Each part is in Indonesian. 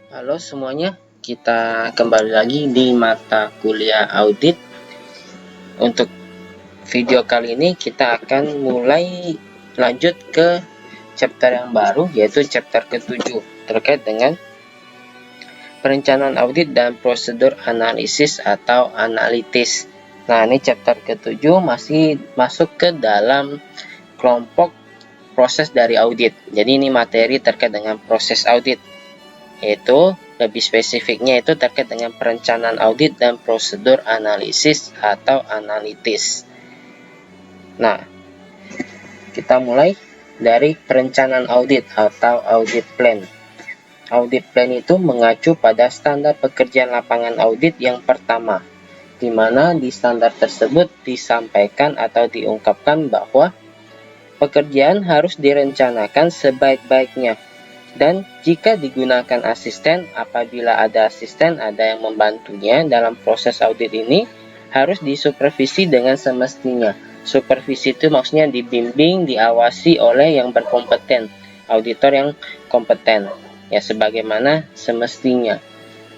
Halo semuanya, kita kembali lagi di mata kuliah audit. Untuk video kali ini kita akan mulai lanjut ke chapter yang baru, yaitu chapter ke-7 terkait dengan perencanaan audit dan prosedur analisis atau analitis. Nah, ini chapter ke-7 masih masuk ke dalam kelompok proses dari audit. Jadi ini materi terkait dengan proses audit, yaitu lebih spesifiknya itu terkait dengan perencanaan audit dan prosedur analisis atau analitis. Nah, kita mulai dari perencanaan audit atau audit plan. Audit plan itu mengacu pada standar pekerjaan lapangan audit yang pertama, di mana di standar tersebut disampaikan atau diungkapkan bahwa pekerjaan harus direncanakan sebaik-baiknya. Dan jika digunakan asisten, apabila ada asisten, ada yang membantunya dalam proses audit ini, harus disupervisi dengan semestinya. Supervisi itu maksudnya dibimbing, diawasi oleh yang berkompeten, auditor yang kompeten, ya sebagaimana semestinya.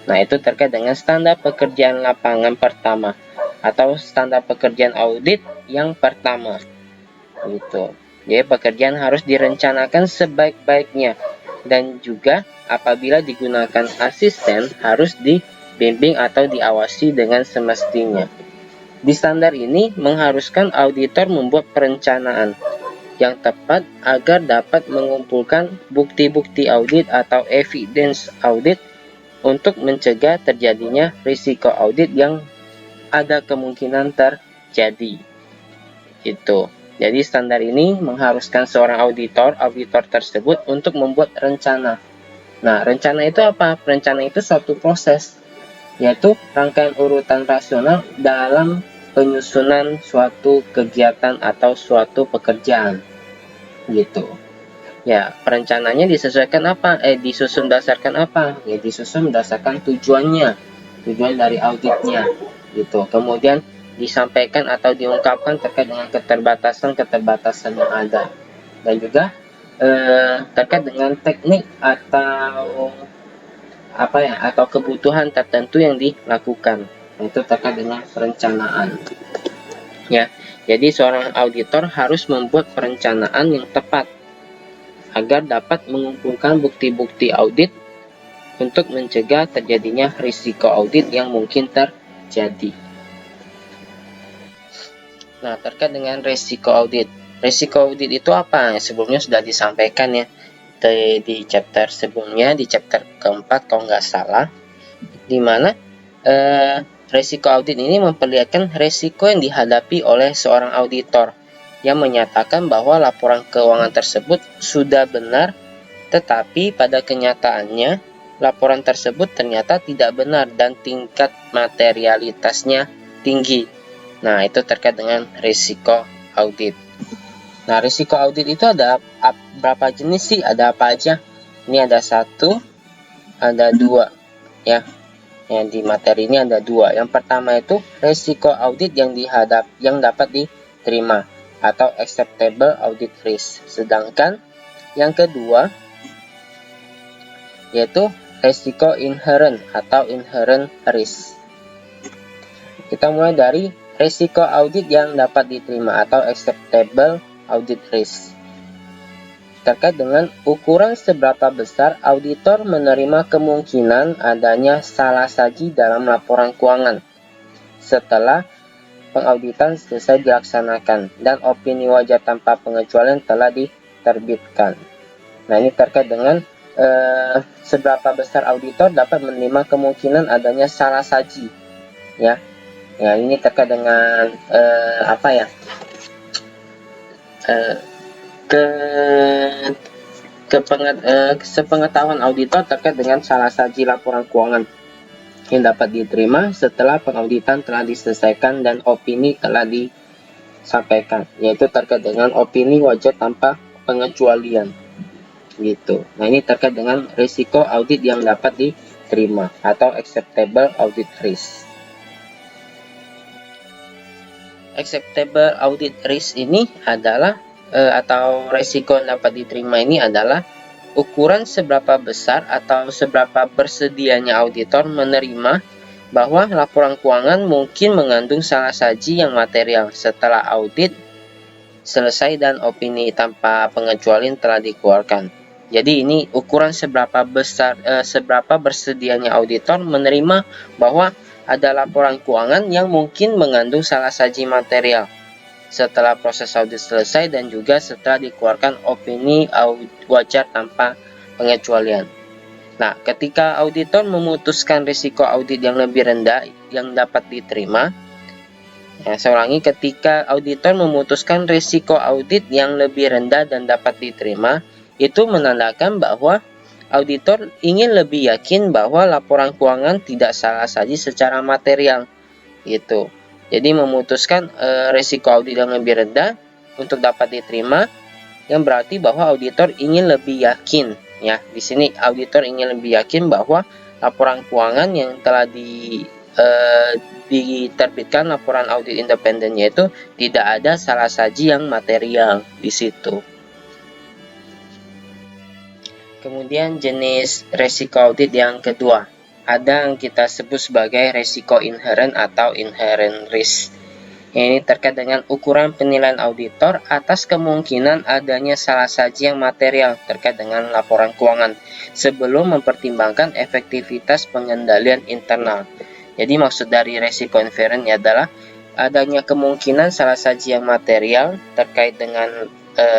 Nah, itu terkait dengan standar pekerjaan lapangan pertama atau standar pekerjaan audit yang pertama. Gitu. Jadi pekerjaan harus direncanakan sebaik-baiknya. Dan juga apabila digunakan asisten harus dibimbing atau diawasi dengan semestinya. Di standar ini mengharuskan auditor membuat perencanaan yang tepat agar dapat mengumpulkan bukti-bukti audit atau evidence audit untuk mencegah terjadinya risiko audit yang ada kemungkinan terjadi. Itu. Jadi standar ini mengharuskan seorang auditor tersebut untuk membuat rencana. Nah, rencana itu apa? Rencana itu suatu proses, yaitu rangkaian urutan rasional dalam penyusunan suatu kegiatan atau suatu pekerjaan. Gitu. Ya, perencanaannya disesuaikan apa? Disusun berdasarkan apa? Ya, disusun berdasarkan tujuannya. Tujuan dari auditnya. Gitu. Kemudian disampaikan atau diungkapkan terkait dengan keterbatasan yang ada. Dan juga terkait dengan teknik atau atau kebutuhan tertentu yang dilakukan. Itu terkait dengan perencanaan. Ya, jadi seorang auditor harus membuat perencanaan yang tepat agar dapat mengumpulkan bukti-bukti audit untuk mencegah terjadinya risiko audit yang mungkin terjadi. Nah, terkait dengan risiko audit. Risiko audit itu apa? Sebelumnya sudah disampaikan ya di chapter sebelumnya, di chapter keempat kalau nggak salah, di mana risiko audit ini memperlihatkan risiko yang dihadapi oleh seorang auditor yang menyatakan bahwa laporan keuangan tersebut sudah benar, tetapi pada kenyataannya laporan tersebut ternyata tidak benar dan tingkat materialitasnya tinggi. Nah, itu terkait dengan risiko audit. Nah, risiko audit itu ada berapa jenis sih? Ada apa aja? Ini ada 1, ada 2 ya. Yang di materi ini ada 2. Yang pertama itu risiko audit yang dapat diterima atau acceptable audit risk. Sedangkan yang kedua yaitu risiko inherent atau inherent risk. Kita mulai dari risiko audit yang dapat diterima atau acceptable audit risk. Terkait dengan ukuran seberapa besar auditor menerima kemungkinan adanya salah saji dalam laporan keuangan setelah pengauditan selesai dilaksanakan dan opini wajar tanpa pengecualian telah diterbitkan. Nah, ini terkait dengan seberapa besar auditor dapat menerima kemungkinan adanya salah saji, ya. Ya, ini terkait dengan sepengetahuan auditor terkait dengan salah saji laporan keuangan yang dapat diterima setelah pengauditan telah diselesaikan dan opini telah disampaikan, yaitu terkait dengan opini wajar tanpa pengecualian. Gitu. Nah, ini terkait dengan risiko audit yang dapat diterima atau acceptable audit risk. Acceptable audit risk ini adalah atau risiko yang dapat diterima ini adalah ukuran seberapa besar atau seberapa bersedianya auditor menerima bahwa laporan keuangan mungkin mengandung salah saji yang material setelah audit selesai dan opini tanpa pengecualian telah dikeluarkan. Jadi ini ukuran seberapa bersedianya auditor menerima bahwa ada laporan keuangan yang mungkin mengandung salah saji material setelah proses audit selesai dan juga setelah dikeluarkan opini wajar tanpa pengecualian. Nah, ketika auditor memutuskan risiko audit yang lebih rendah yang dapat diterima, saya ulangi, ketika auditor memutuskan risiko audit yang lebih rendah dan dapat diterima, itu menandakan bahwa auditor ingin lebih yakin bahwa laporan keuangan tidak salah saji secara material, gitu. Jadi memutuskan risiko audit yang lebih rendah untuk dapat diterima, yang berarti bahwa auditor ingin lebih yakin, ya. Di sini auditor ingin lebih yakin bahwa laporan keuangan yang telah diterbitkan laporan audit independennya itu tidak ada salah saji yang material di situ. Kemudian jenis risiko audit yang kedua, ada yang kita sebut sebagai risiko inherent atau inherent risk. Ini terkait dengan ukuran penilaian auditor atas kemungkinan adanya salah saji yang material terkait dengan laporan keuangan sebelum mempertimbangkan efektivitas pengendalian internal. Jadi maksud dari risiko inherent adalah adanya kemungkinan salah saji yang material terkait dengan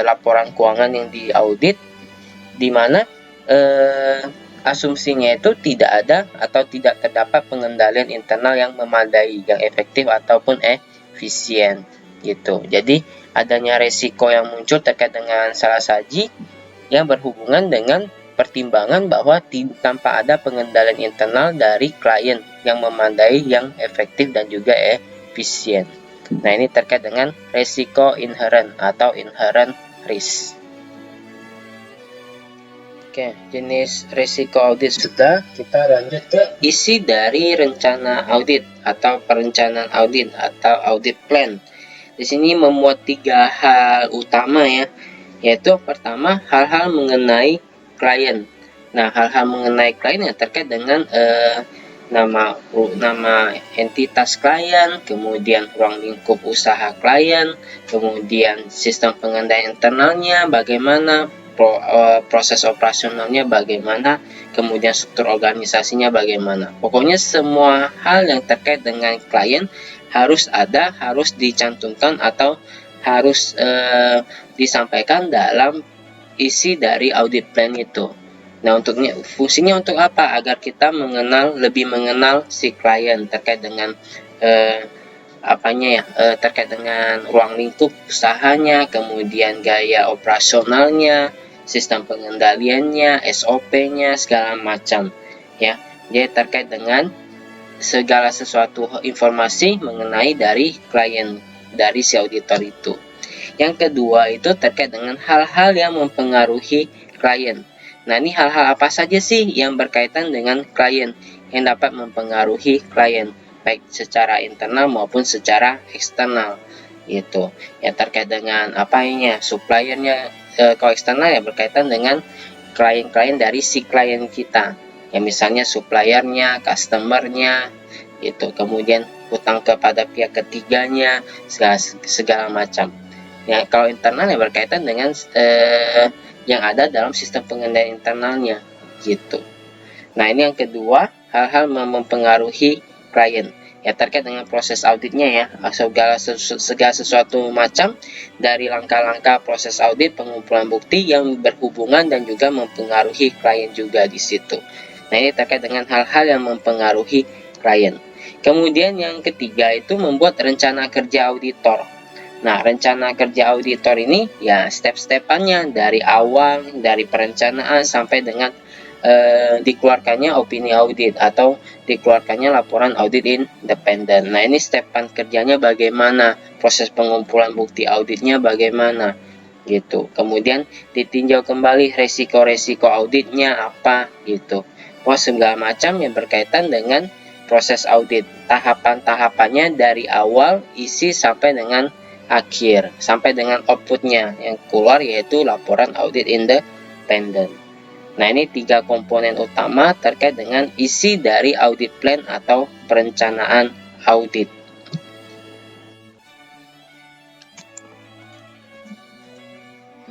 laporan keuangan yang diaudit, di mana asumsinya itu tidak ada atau tidak terdapat pengendalian internal yang memadai, yang efektif ataupun efisien gitu. Jadi adanya resiko yang muncul terkait dengan salah saji yang berhubungan dengan pertimbangan bahwa tanpa ada pengendalian internal dari klien yang memadai, yang efektif dan juga efisien. Nah, ini terkait dengan resiko inherent atau inherent risk. Oke, jenis risiko audit sudah, kita lanjut ke isi dari rencana audit atau perencanaan audit atau audit plan. Di sini memuat 3 hal utama, ya, yaitu pertama hal-hal mengenai klien. Nah, hal-hal mengenai klien yang terkait dengan nama entitas klien, kemudian ruang lingkup usaha klien, kemudian sistem pengendalian internalnya bagaimana, proses operasionalnya bagaimana, kemudian struktur organisasinya bagaimana. Pokoknya semua hal yang terkait dengan klien harus ada, harus dicantumkan atau harus disampaikan dalam isi dari audit plan itu. Nah, fungsinya untuk apa? Agar kita lebih mengenal si klien terkait dengan terkait dengan ruang lingkup usahanya, kemudian gaya operasionalnya, sistem pengendaliannya, SOP-nya, segala macam, ya. Jadi terkait dengan segala sesuatu informasi mengenai dari klien dari si auditor itu. Yang kedua itu terkait dengan hal-hal yang mempengaruhi klien. Nah, ini hal-hal apa saja sih yang berkaitan dengan klien yang dapat mempengaruhi klien, baik secara internal maupun secara eksternal, gitu. Ya, terkait dengan suppliernya. Kalau eksternal ya berkaitan dengan klien-klien dari si klien kita, ya, misalnya suppliernya, customernya, gitu. Kemudian hutang kepada pihak ketiganya, segala macam. Ya, kalau internal ya berkaitan dengan yang ada dalam sistem pengendalian internalnya, gitu. Nah, ini yang kedua, hal-hal mempengaruhi klien. Ya, terkait dengan proses auditnya, ya, segala sesuatu macam dari langkah-langkah proses audit, pengumpulan bukti yang berhubungan dan juga mempengaruhi klien juga di situ. Nah, ini terkait dengan hal-hal yang mempengaruhi klien. Kemudian yang ketiga itu membuat rencana kerja auditor. Nah, rencana kerja auditor ini ya step-stepannya dari awal, dari perencanaan sampai dengan dikeluarkannya opini audit atau dikeluarkannya laporan audit independen. Nah, ini stepan kerjanya bagaimana, proses pengumpulan bukti auditnya bagaimana, gitu. Kemudian ditinjau kembali resiko-resiko auditnya apa, gitu. Segala macam yang berkaitan dengan proses audit, tahapan-tahapannya dari awal isi sampai dengan akhir, sampai dengan outputnya yang keluar yaitu laporan audit independen. Nah, ini 3 komponen utama terkait dengan isi dari audit plan atau perencanaan audit.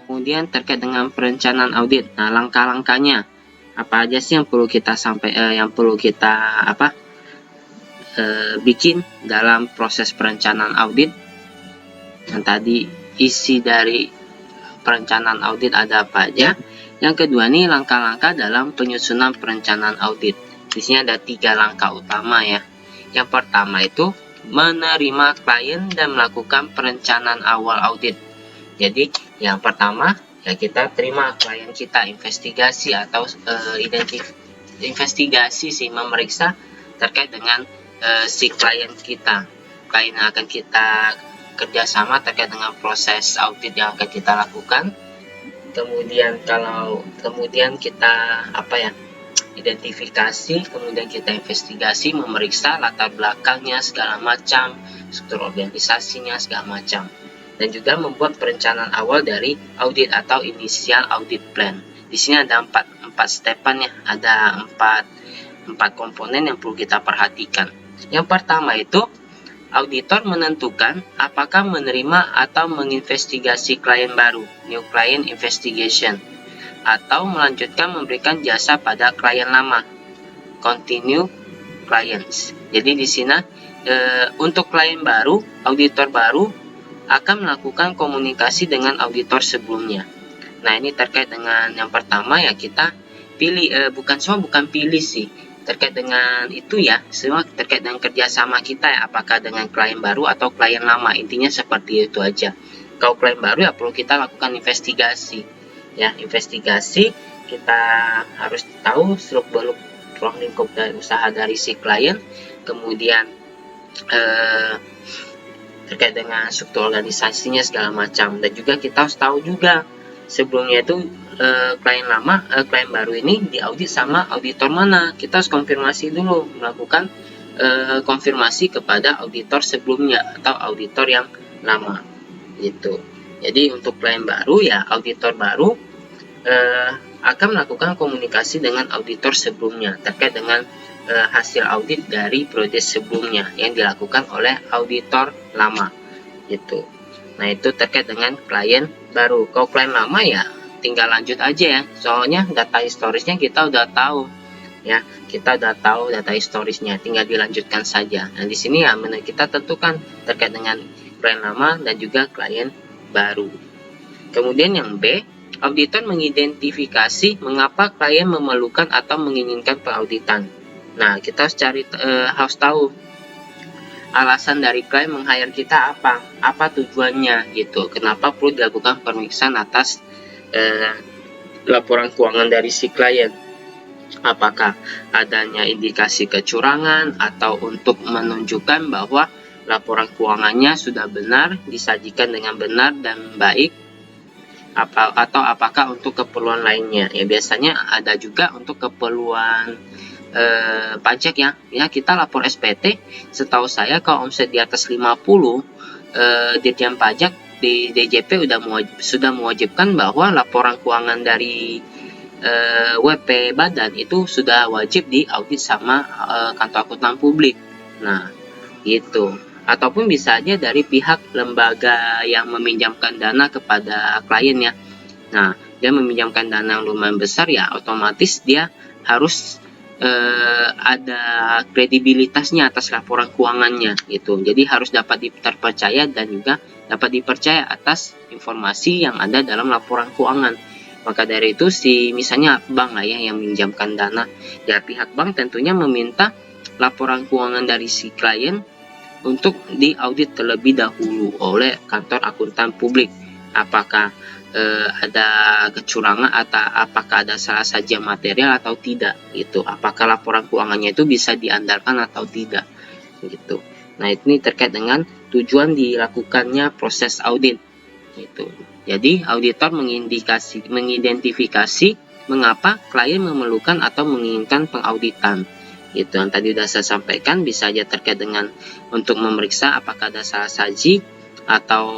Kemudian terkait dengan perencanaan audit. Nah, langkah-langkahnya apa aja sih yang perlu kita bikin dalam proses perencanaan audit? Yang tadi isi dari perencanaan audit ada apa aja. Yang kedua nih langkah-langkah dalam penyusunan perencanaan audit. Di sini ada 3 langkah utama ya. Yang pertama itu menerima klien dan melakukan perencanaan awal audit. Jadi yang pertama ya kita terima klien kita, investigasi atau investigasi sih, memeriksa terkait dengan si klien kita. Klien yang akan kita kerjasama terkait dengan proses audit yang akan kita lakukan. Kemudian kita identifikasi, kemudian kita investigasi, memeriksa latar belakangnya segala macam, struktur organisasinya segala macam, dan juga membuat perencanaan awal dari audit atau initial audit plan. Di sini ada empat stepan ya, ada empat komponen yang perlu kita perhatikan. Yang pertama itu auditor menentukan apakah menerima atau menginvestigasi klien baru, new client investigation, atau melanjutkan memberikan jasa pada klien lama, continue clients. Jadi di sini untuk klien baru, auditor baru akan melakukan komunikasi dengan auditor sebelumnya. Nah, ini terkait dengan yang pertama ya, kita pilih bukan pilih sih, terkait dengan itu ya, semua terkait dengan kerjasama kita ya, apakah dengan klien baru atau klien lama, intinya seperti itu aja. Kalau klien baru ya perlu kita lakukan investigasi ya, kita harus tahu seluk-beluk ruang lingkup dari usaha dari si klien, kemudian terkait dengan struktur organisasinya segala macam, dan juga kita harus tahu juga sebelumnya itu klien baru ini diaudit sama auditor mana. Kita harus konfirmasi dulu, melakukan konfirmasi kepada auditor sebelumnya atau auditor yang lama gitu. Jadi untuk klien baru ya, auditor baru akan melakukan komunikasi dengan auditor sebelumnya terkait dengan hasil audit dari periode sebelumnya yang dilakukan oleh auditor lama gitu. Nah, itu terkait dengan klien baru. Kalau klien lama ya tinggal lanjut aja ya, soalnya data historisnya kita udah tahu ya, data historisnya, tinggal dilanjutkan saja. Nah, di sini ya kita tentukan terkait dengan klien lama dan juga klien baru. Kemudian yang B, auditor mengidentifikasi mengapa klien memerlukan atau menginginkan pengauditan. Nah, kita harus tahu alasan dari klien meng-hire kita apa tujuannya gitu, kenapa perlu dilakukan pemeriksaan atas laporan keuangan dari si klien, apakah adanya indikasi kecurangan atau untuk menunjukkan bahwa laporan keuangannya sudah benar, disajikan dengan benar dan baik, atau apakah untuk keperluan lainnya ya. Biasanya ada juga untuk keperluan pajak ya, kita lapor SPT, setahu saya kalau omset di atas 50, Dirjen Pajak di DJP sudah mewajibkan bahwa laporan keuangan dari WP badan itu sudah wajib diaudit sama kantor akuntan publik. Nah, gitu. Ataupun bisa aja dari pihak lembaga yang meminjamkan dana kepada klien ya. Nah, dia meminjamkan dana yang lumayan besar ya, otomatis dia harus ada kredibilitasnya atas laporan keuangannya gitu. Jadi harus dapat terpercaya dan juga dapat dipercaya atas informasi yang ada dalam laporan keuangan. Maka dari itu misalnya bank lah ya yang meminjamkan dana, ya pihak bank tentunya meminta laporan keuangan dari si klien untuk diaudit terlebih dahulu oleh kantor akuntan publik. Apakah ada kecurangan atau apakah ada salah saja material atau tidak gitu, apakah laporan keuangannya itu bisa diandalkan atau tidak gitu. Nah, ini terkait dengan tujuan dilakukannya proses audit gitu. Jadi auditor mengidentifikasi mengapa klien memerlukan atau menginginkan pengauditan gitu. Yang tadi sudah saya sampaikan, bisa aja terkait dengan untuk memeriksa apakah ada salah saji atau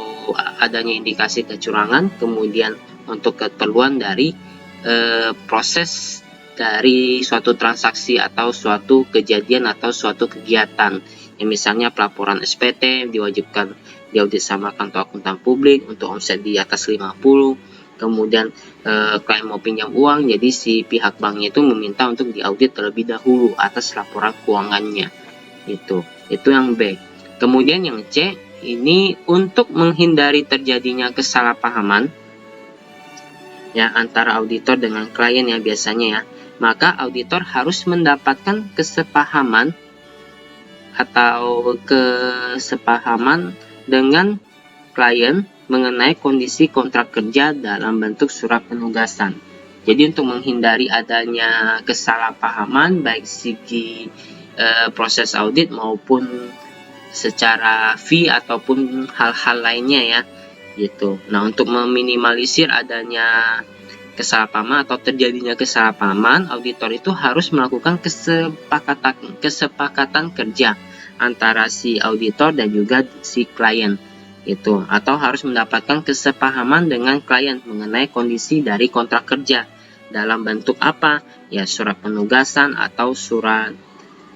adanya indikasi kecurangan, kemudian untuk keperluan dari proses dari suatu transaksi atau suatu kejadian atau suatu kegiatan. Ya, misalnya pelaporan SPT diwajibkan diaudit sama kantor akuntan publik untuk omset di atas 50. Kemudian klien mau pinjam uang, jadi si pihak banknya itu meminta untuk diaudit terlebih dahulu atas laporan keuangannya. Itu yang B. Kemudian yang C, ini untuk menghindari terjadinya kesalahpahaman ya antara auditor dengan klien ya biasanya ya. Maka auditor harus mendapatkan kesepahaman dengan klien mengenai kondisi kontrak kerja dalam bentuk surat penugasan. Jadi untuk menghindari adanya kesalahpahaman baik segi proses audit maupun secara fee ataupun hal-hal lainnya ya gitu. Nah, untuk meminimalisir adanya kesalahpahaman atau terjadinya kesalahpahaman, auditor itu harus melakukan kesepakatan kerja antara si auditor dan juga si klien itu, atau harus mendapatkan kesepahaman dengan klien mengenai kondisi dari kontrak kerja dalam bentuk apa ya, surat penugasan atau surat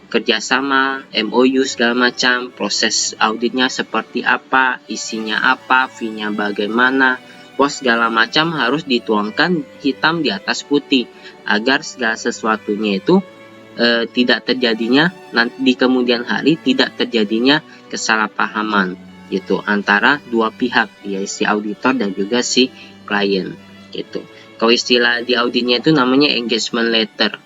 kerjasama, MOU segala macam, proses auditnya seperti apa, isinya apa, fee-nya bagaimana, segala macam harus dituangkan hitam di atas putih agar segala sesuatunya itu tidak terjadinya nanti di kemudian hari tidak terjadinya kesalahpahaman gitu antara dua pihak, yaitu si auditor dan juga si klien gitu. Kalau istilah di auditnya itu namanya engagement letter.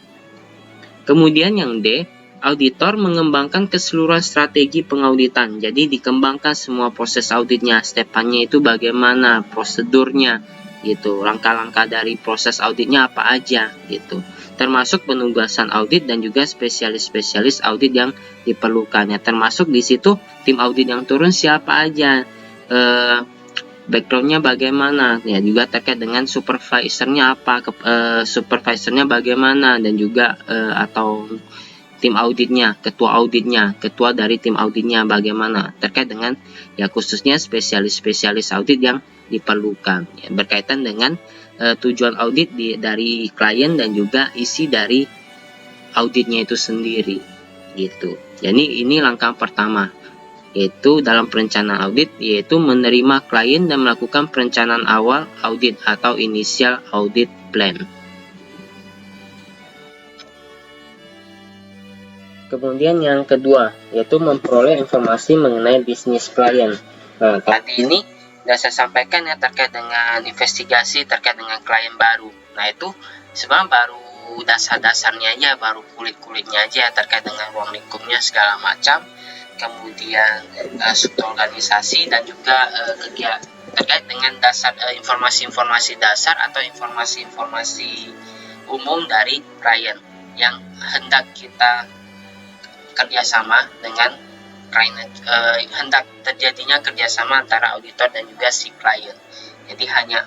Kemudian yang D, auditor mengembangkan keseluruhan strategi pengauditan. Jadi dikembangkan semua proses auditnya, stepannya itu bagaimana, prosedurnya gitu, langkah-langkah dari proses auditnya apa aja gitu. Termasuk penugasan audit dan juga spesialis-spesialis audit yang diperlukannya. Termasuk di situ tim audit yang turun siapa aja, backgroundnya bagaimana, ya juga terkait dengan supervisornya apa, supervisornya bagaimana, dan juga atau tim auditnya, ketua dari tim auditnya bagaimana, terkait dengan ya khususnya spesialis-spesialis audit yang diperlukan ya, berkaitan dengan tujuan audit dari klien dan juga isi dari auditnya itu sendiri gitu. Jadi ini langkah pertama yaitu dalam perencanaan audit, yaitu menerima klien dan melakukan perencanaan awal audit atau initial audit plan. Kemudian yang kedua, yaitu memperoleh informasi mengenai bisnis klien. Nah, tadi ini sudah saya sampaikan ya terkait dengan investigasi terkait dengan klien baru. Nah, itu sebenarnya baru dasar-dasarnya aja, baru kulit-kulitnya aja terkait dengan ruang lingkupnya segala macam. Kemudian struktur organisasi dan juga terkait dengan dasar informasi-informasi dasar atau informasi-informasi umum dari klien yang hendak kita kerjasama dengan klien, hendak terjadinya kerjasama antara auditor dan juga si klien. Jadi hanya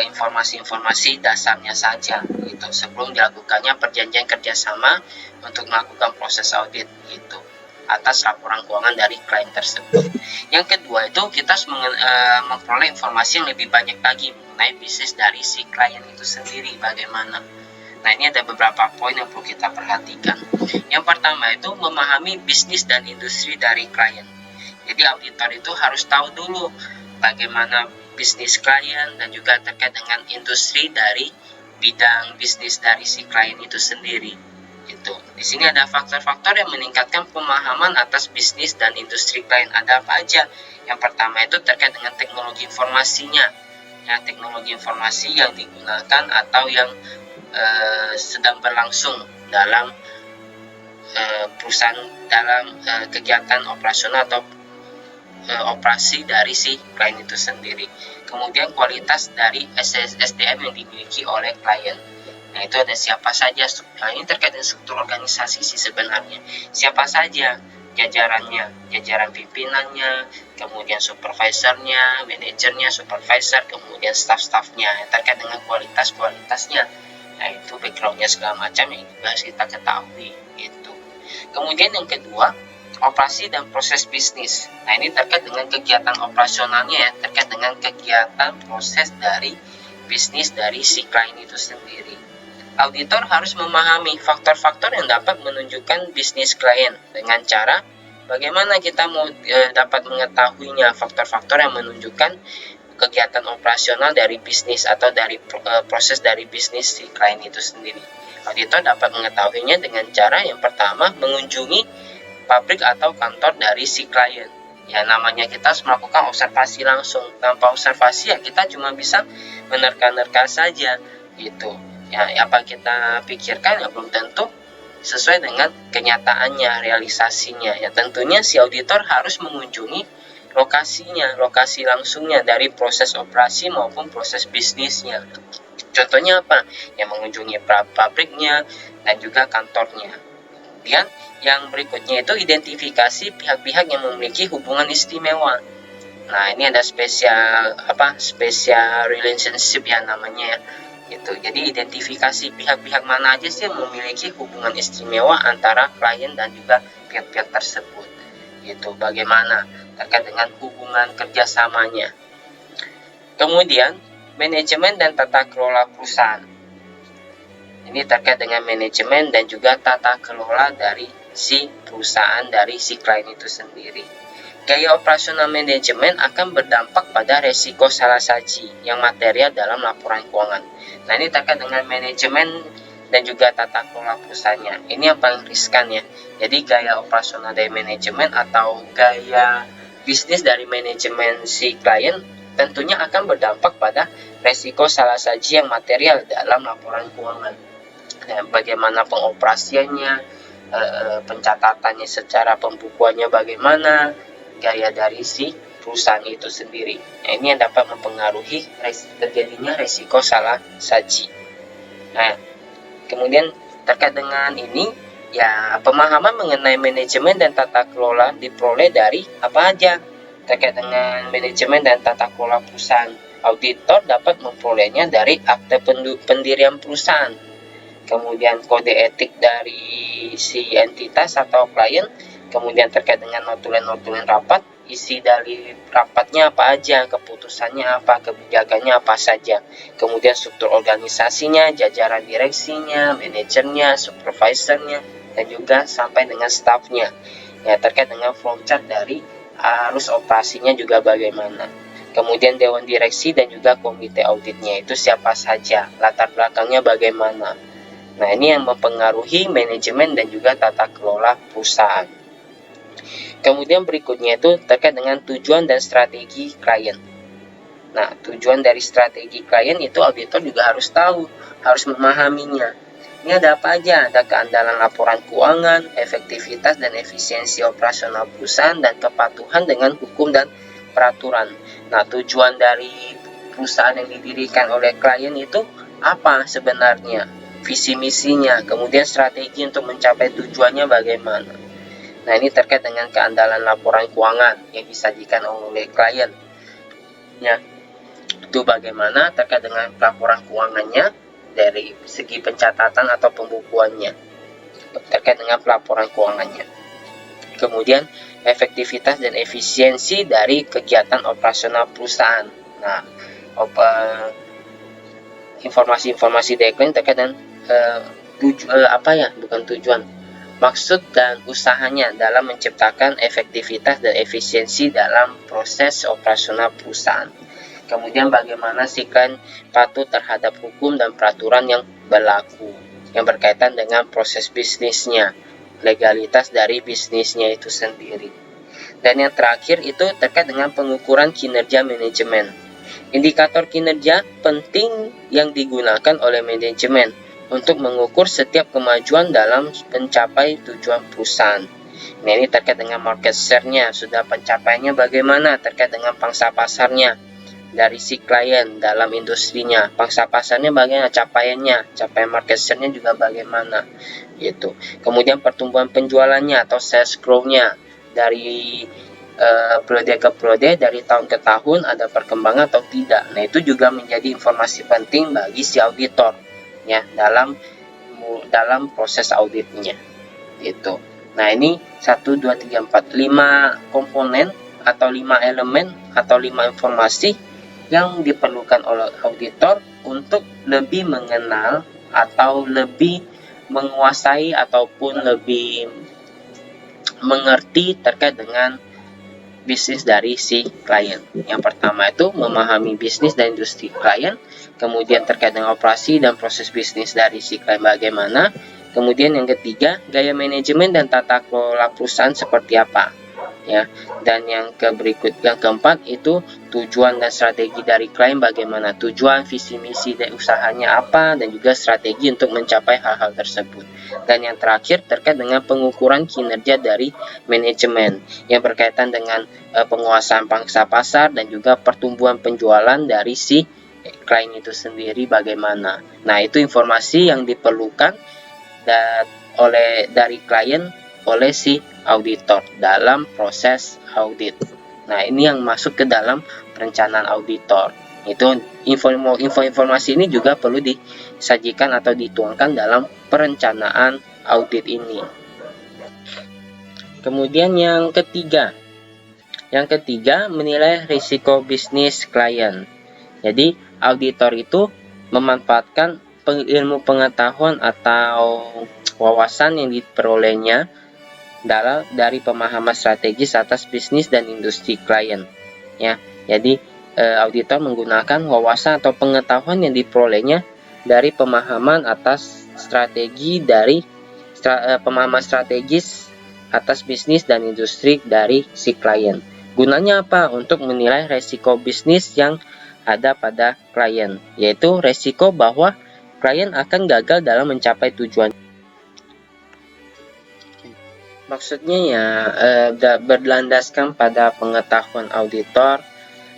informasi-informasi dasarnya saja gitu sebelum dilakukannya perjanjian kerjasama untuk melakukan proses audit gitu atas laporan keuangan dari klien tersebut. Yang kedua itu kita harus memperoleh informasi yang lebih banyak lagi mengenai bisnis dari si klien itu sendiri bagaimana. Nah, ini ada beberapa poin yang perlu kita perhatikan. Yang pertama itu memahami bisnis dan industri dari klien. Jadi auditor itu harus tahu dulu bagaimana bisnis klien dan juga terkait dengan industri dari bidang bisnis dari si klien itu sendiri. Gitu. Di sini ada faktor-faktor yang meningkatkan pemahaman atas bisnis dan industri klien. Ada apa aja? Yang pertama itu terkait dengan teknologi informasinya. Ya, teknologi informasi yang digunakan atau yang sedang berlangsung dalam perusahaan dalam kegiatan operasional atau operasi dari si klien itu sendiri. Kemudian kualitas dari SDM yang dimiliki oleh klien. Nah, itu ada siapa saja. Nah, ini terkait dengan struktur organisasi sih sebenarnya. Siapa saja jajarannya, jajaran pimpinannya, kemudian supervisornya, manajernya, supervisor, kemudian staff-staffnya terkait dengan kualitasnya. Nah, itu backgroundnya segala macam yang juga harus kita ketahui gitu. Kemudian yang kedua, operasi dan proses bisnis. Nah, ini terkait dengan kegiatan operasionalnya ya, terkait dengan kegiatan proses dari bisnis dari si klien itu sendiri. Auditor harus memahami faktor-faktor yang dapat menunjukkan bisnis klien dengan cara bagaimana kita dapat mengetahuinya faktor-faktor yang menunjukkan kegiatan operasional dari bisnis atau dari proses dari bisnis si klien itu sendiri. Auditor dapat mengetahuinya dengan cara yang pertama mengunjungi pabrik atau kantor dari si klien. Ya, namanya kita harus melakukan observasi langsung. Tanpa observasi ya kita cuma bisa menerka-nerka saja gitu. Ya, apa kita pikirkan ya belum tentu sesuai dengan kenyataannya, realisasinya. Ya, tentunya si auditor harus mengunjungi lokasinya, lokasi langsungnya dari proses operasi maupun proses bisnisnya. Contohnya apa? Ya, mengunjungi pabriknya dan juga kantornya. Kemudian yang berikutnya itu identifikasi pihak-pihak yang memiliki hubungan istimewa. Nah, ini ada special relationship ya namanya ya. Gitu. Jadi identifikasi pihak-pihak mana aja sih yang memiliki hubungan istimewa antara klien dan juga pihak-pihak tersebut. Gitu. Bagaimana terkait dengan hubungan kerjasamanya. Kemudian manajemen dan tata kelola perusahaan. Ini terkait dengan manajemen dan juga tata kelola dari si perusahaan, dari si klien itu sendiri. Gaya operasional manajemen akan berdampak pada resiko salah saji yang material dalam laporan keuangan. Nah, ini terkait dengan manajemen dan juga tata kelola perusahaannya. Ini yang paling riskan ya. Jadi gaya operasional dari manajemen atau gaya bisnis dari manajemen si klien tentunya akan berdampak pada resiko salah saji yang material dalam laporan keuangan. Nah, bagaimana pengoperasiannya, pencatatannya secara pembukuannya bagaimana, gaya dari si perusahaan itu sendiri. Nah, ini yang dapat mempengaruhi terjadinya resiko salah saji. Nah, kemudian terkait dengan ini, ya pemahaman mengenai manajemen dan tata kelola diperoleh dari apa aja? Terkait dengan manajemen dan tata kelola perusahaan, auditor dapat memperolehnya dari akte pendirian perusahaan, kemudian kode etik dari si entitas atau klien, kemudian terkait dengan notulen-notulen rapat, isi dari rapatnya apa aja, keputusannya apa, kebijakannya apa saja, kemudian struktur organisasinya, jajaran direksinya, manajernya, supervisornya, dan juga sampai dengan staffnya. Ya, terkait dengan flowchart dari arus operasinya juga bagaimana. Kemudian dewan direksi dan juga komite auditnya itu siapa saja, latar belakangnya bagaimana. Nah, ini yang mempengaruhi manajemen dan juga tata kelola perusahaan. Kemudian berikutnya itu terkait dengan tujuan dan strategi klien. Nah, tujuan dari strategi klien itu auditor juga harus tahu, harus memahaminya. Ini ada apa aja? Ada keandalan laporan keuangan, efektivitas dan efisiensi operasional perusahaan, dan kepatuhan dengan hukum dan peraturan. Nah, tujuan dari perusahaan yang didirikan oleh klien itu apa sebenarnya? Visi misinya, kemudian strategi untuk mencapai tujuannya bagaimana. Nah, ini terkait dengan keandalan laporan keuangan yang disajikan oleh klien. Ya, itu bagaimana terkait dengan laporan keuangannya dari segi pencatatan atau pembukuannya terkait dengan pelaporan keuangannya. Kemudian efektivitas dan efisiensi dari kegiatan operasional perusahaan. Nah, informasi-informasi dari klien terkait dengan maksud dan usahanya dalam menciptakan efektivitas dan efisiensi dalam proses operasional perusahaan. Kemudian bagaimana si klien patuh terhadap hukum dan peraturan yang berlaku yang berkaitan dengan proses bisnisnya, legalitas dari bisnisnya itu sendiri. Dan yang terakhir itu terkait dengan pengukuran kinerja manajemen. Indikator kinerja penting yang digunakan oleh manajemen untuk mengukur setiap kemajuan dalam mencapai tujuan perusahaan. Nah, ini terkait dengan market share-nya, sudah pencapaiannya bagaimana, terkait dengan pangsa pasarnya dari si klien dalam industrinya, pangsa pasarnya bagaimana, capaian market share-nya juga bagaimana gitu. Kemudian pertumbuhan penjualannya atau sales growth-nya dari periode ke periode, dari tahun ke tahun ada perkembangan atau tidak. Nah, itu juga menjadi informasi penting bagi si auditor ya dalam proses auditnya gitu. Nah, ini 1 2 3 4 5 komponen atau 5 elemen atau 5 informasi yang diperlukan oleh auditor untuk lebih mengenal atau lebih menguasai ataupun lebih mengerti terkait dengan bisnis dari si klien. Yang pertama itu memahami bisnis dan industri klien, kemudian terkait dengan operasi dan proses bisnis dari si klien bagaimana, kemudian yang ketiga gaya manajemen dan tata kelola perusahaan seperti apa. Ya, dan yang keempat itu tujuan dan strategi dari klien bagaimana, tujuan, visi misi dari usahanya apa, dan juga strategi untuk mencapai hal-hal tersebut. Dan yang terakhir terkait dengan pengukuran kinerja dari manajemen yang berkaitan dengan penguasaan pangsa pasar dan juga pertumbuhan penjualan dari si klien itu sendiri bagaimana. Nah, itu informasi yang diperlukan dari klien oleh si auditor dalam proses audit. Nah, ini yang masuk ke dalam perencanaan auditor. Itu informasi ini juga perlu disajikan atau dituangkan dalam perencanaan audit ini. Kemudian yang ketiga menilai risiko bisnis klien. Jadi auditor itu memanfaatkan ilmu pengetahuan atau wawasan yang diperolehnya dari pemahaman strategis atas bisnis dan industri klien. Ya, jadi auditor menggunakan wawasan atau pengetahuan yang diperolehnya dari pemahaman atas strategi dari pemahaman strategis atas bisnis dan industri dari si klien. Gunanya apa? Untuk menilai resiko bisnis yang ada pada klien, yaitu resiko bahwa klien akan gagal dalam mencapai tujuan. Maksudnya ya berlandaskan pada pengetahuan auditor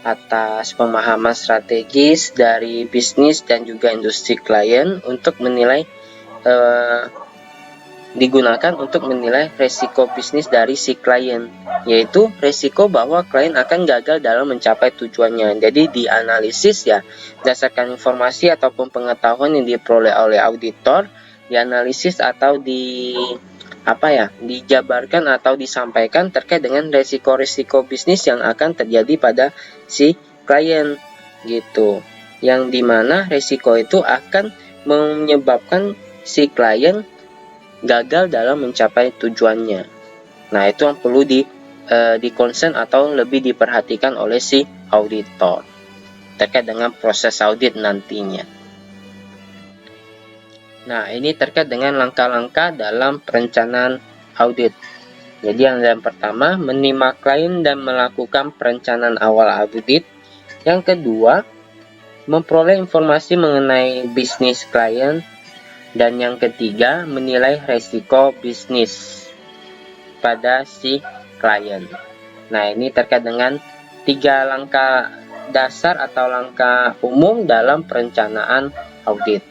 atas pemahaman strategis dari bisnis dan juga industri klien untuk menilai digunakan untuk menilai resiko bisnis dari si klien, yaitu resiko bahwa klien akan gagal dalam mencapai tujuannya. Jadi dianalisis ya berdasarkan informasi ataupun pengetahuan yang diperoleh oleh auditor, dianalisis atau dijabarkan atau disampaikan terkait dengan resiko-resiko bisnis yang akan terjadi pada si klien gitu. Yang dimana resiko itu akan menyebabkan si klien gagal dalam mencapai tujuannya. Nah, itu yang perlu di-concern atau lebih diperhatikan oleh si auditor terkait dengan proses audit nantinya. Nah, ini terkait dengan langkah-langkah dalam perencanaan audit. Jadi yang pertama, menyimak klien dan melakukan perencanaan awal audit. Yang kedua, memperoleh informasi mengenai bisnis klien. Dan yang ketiga, menilai resiko bisnis pada si klien. Nah, ini terkait dengan 3 langkah dasar atau langkah umum dalam perencanaan audit.